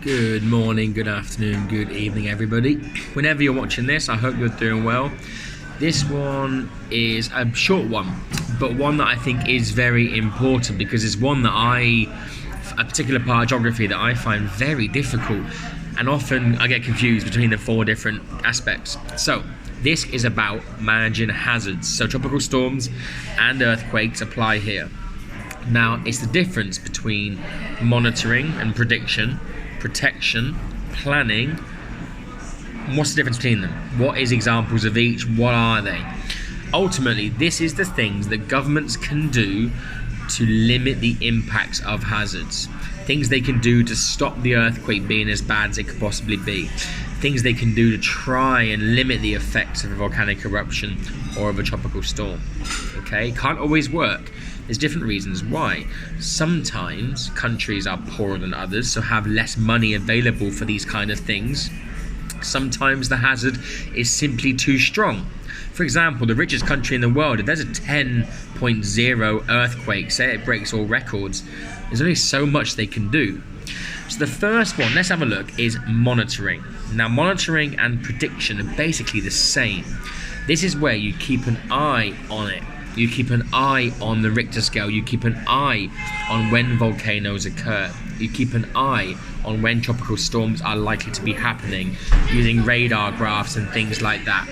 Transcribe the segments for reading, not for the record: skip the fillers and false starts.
Good morning, good afternoon, good evening, everybody. Whenever you're watching this, I hope you're doing well. This one is a short one, but one that I think is very important because it's one that a particular part of geography that I find very difficult, and often I get confused between the four different aspects. So, this is about managing hazards. So, tropical storms and earthquakes apply here. Now, it's the difference between monitoring and prediction, protection, planning. What's the difference between them? What is examples of each? What are they? Ultimately, this is the things that governments can do to limit the impacts of hazards. Things they can do to stop the earthquake being as bad as it could possibly be. Things they can do to try and limit the effects of a volcanic eruption or of a tropical storm. Okay, can't always work. There's different reasons why. Sometimes countries are poorer than others, so have less money available for these kind of things. Sometimes the hazard is simply too strong. For example, the richest country in the world, if there's a 10.0 earthquake, say it breaks all records, there's only so much they can do. So the first one, let's have a look, is monitoring. Now, monitoring and prediction are basically the same. This is where you keep an eye on it. You keep an eye on the Richter scale. You keep an eye on when volcanoes occur. You keep an eye on when tropical storms are likely to be happening using radar graphs and things like that.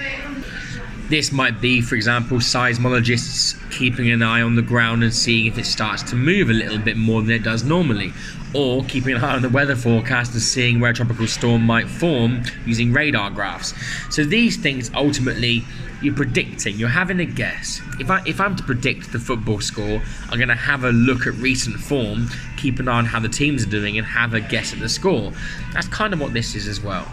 This might be, for example, seismologists keeping an eye on the ground and seeing if it starts to move a little bit more than it does normally, or keeping an eye on the weather forecast and seeing where a tropical storm might form using radar graphs. So these things, ultimately, you're predicting, you're having a guess. If I'm to predict the football score, I'm going to have a look at recent form, keep an eye on how the teams are doing, and have a guess at the score. That's kind of what this is as well.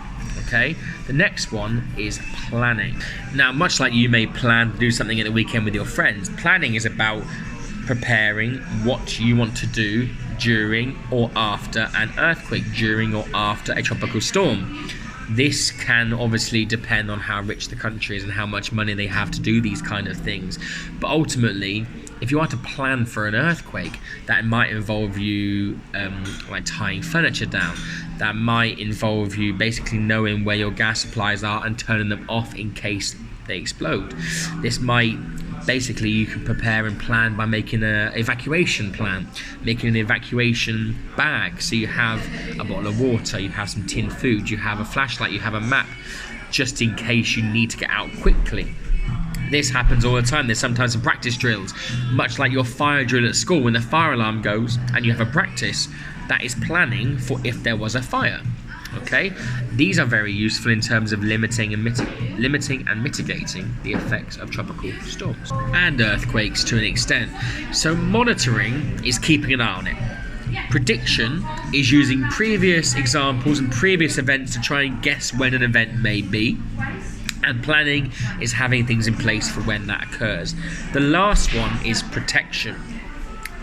Okay, the next one is planning. Now, much like you may plan to do something at the weekend with your friends, planning is about preparing what you want to do during or after an earthquake, during or after a tropical storm. This can obviously depend on how rich the country is and how much money they have to do these kind of things. But ultimately, if you are to plan for an earthquake, that might involve you like tying furniture down. That might involve you basically knowing where your gas supplies are and turning them off in case they explode. This might basically, you can prepare and plan by making an evacuation plan, making an evacuation bag. So you have a bottle of water, you have some tinned food, you have a flashlight, you have a map, just in case you need to get out quickly. This happens all the time. There's sometimes some practice drills, much like your fire drill at school. When the fire alarm goes and you have a practice, that is planning for if there was a fire. Okay, these are very useful in terms of limiting and mitigating the effects of tropical storms and earthquakes to an extent. So monitoring is keeping an eye on it. Prediction is using previous examples and previous events to try and guess when an event may be. And planning is having things in place for when that occurs. The last one is protection.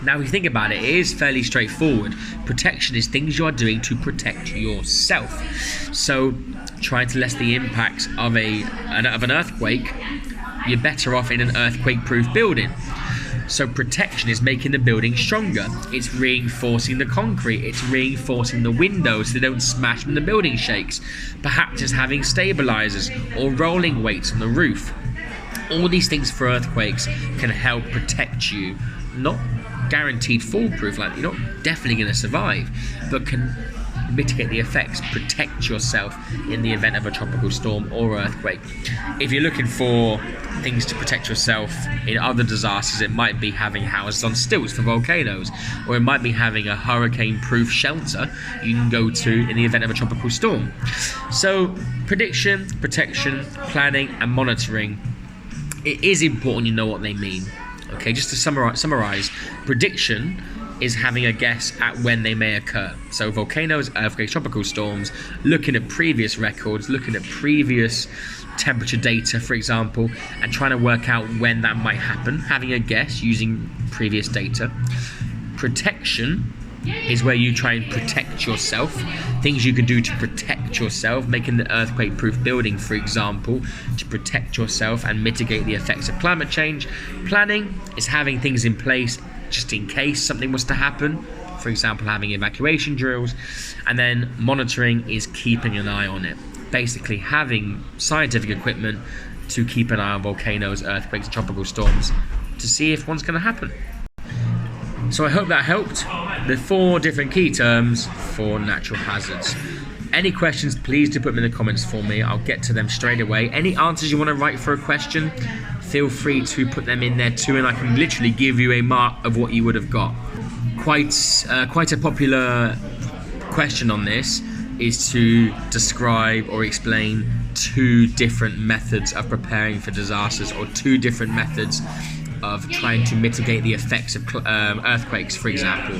Now, if you think about it, it is fairly straightforward. Protection is things you are doing to protect yourself. So, trying to lessen the impacts of an earthquake, you're better off in an earthquake-proof building. So, protection is making the building stronger. It's reinforcing the concrete. It's reinforcing the windows so they don't smash when the building shakes. Perhaps it's having stabilizers or rolling weights on the roof. All these things for earthquakes can help protect you. Not guaranteed foolproof, like you're not definitely going to survive, but can mitigate the effects, protect yourself in the event of a tropical storm or earthquake. If you're looking for things to protect yourself in other disasters, it might be having houses on stilts for volcanoes, or it might be having a hurricane-proof shelter you can go to in the event of a tropical storm. So prediction, protection, planning and monitoring, it is important you know what they mean. Okay, just to summarize, prediction is having a guess at when they may occur. So volcanoes, earthquakes, tropical storms, looking at previous records, looking at previous temperature data, for example, and trying to work out when that might happen, having a guess using previous data. Protection is where you try and protect yourself, things you can do to protect yourself, making the earthquake-proof building, for example, to protect yourself and mitigate the effects of climate change. Planning is having things in place just in case something was to happen. for example, having evacuation drills. And then monitoring is keeping an eye on it. Basically having scientific equipment to keep an eye on volcanoes, earthquakes, and tropical storms to see if one's going to happen. So I hope that helped. The 4 different key terms for natural hazards. Any questions, please do put them in the comments for me. I'll get to them straight away. Any answers you want to write for a question, feel free to put them in there too, and I can literally give you a mark of what you would have got. Quite a popular question on this is to describe or explain 2 different methods of preparing for disasters, or 2 different methods of trying to mitigate the effects of earthquakes, for example.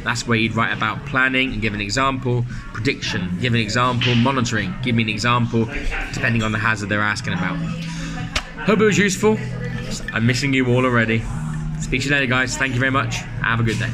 That's where you'd write about planning and give an example, prediction, give an example, monitoring, give me an example, depending on the hazard they're asking about. Hope it was useful. I'm missing you all already. Speak to you later, guys. Thank you very much. Have a good day.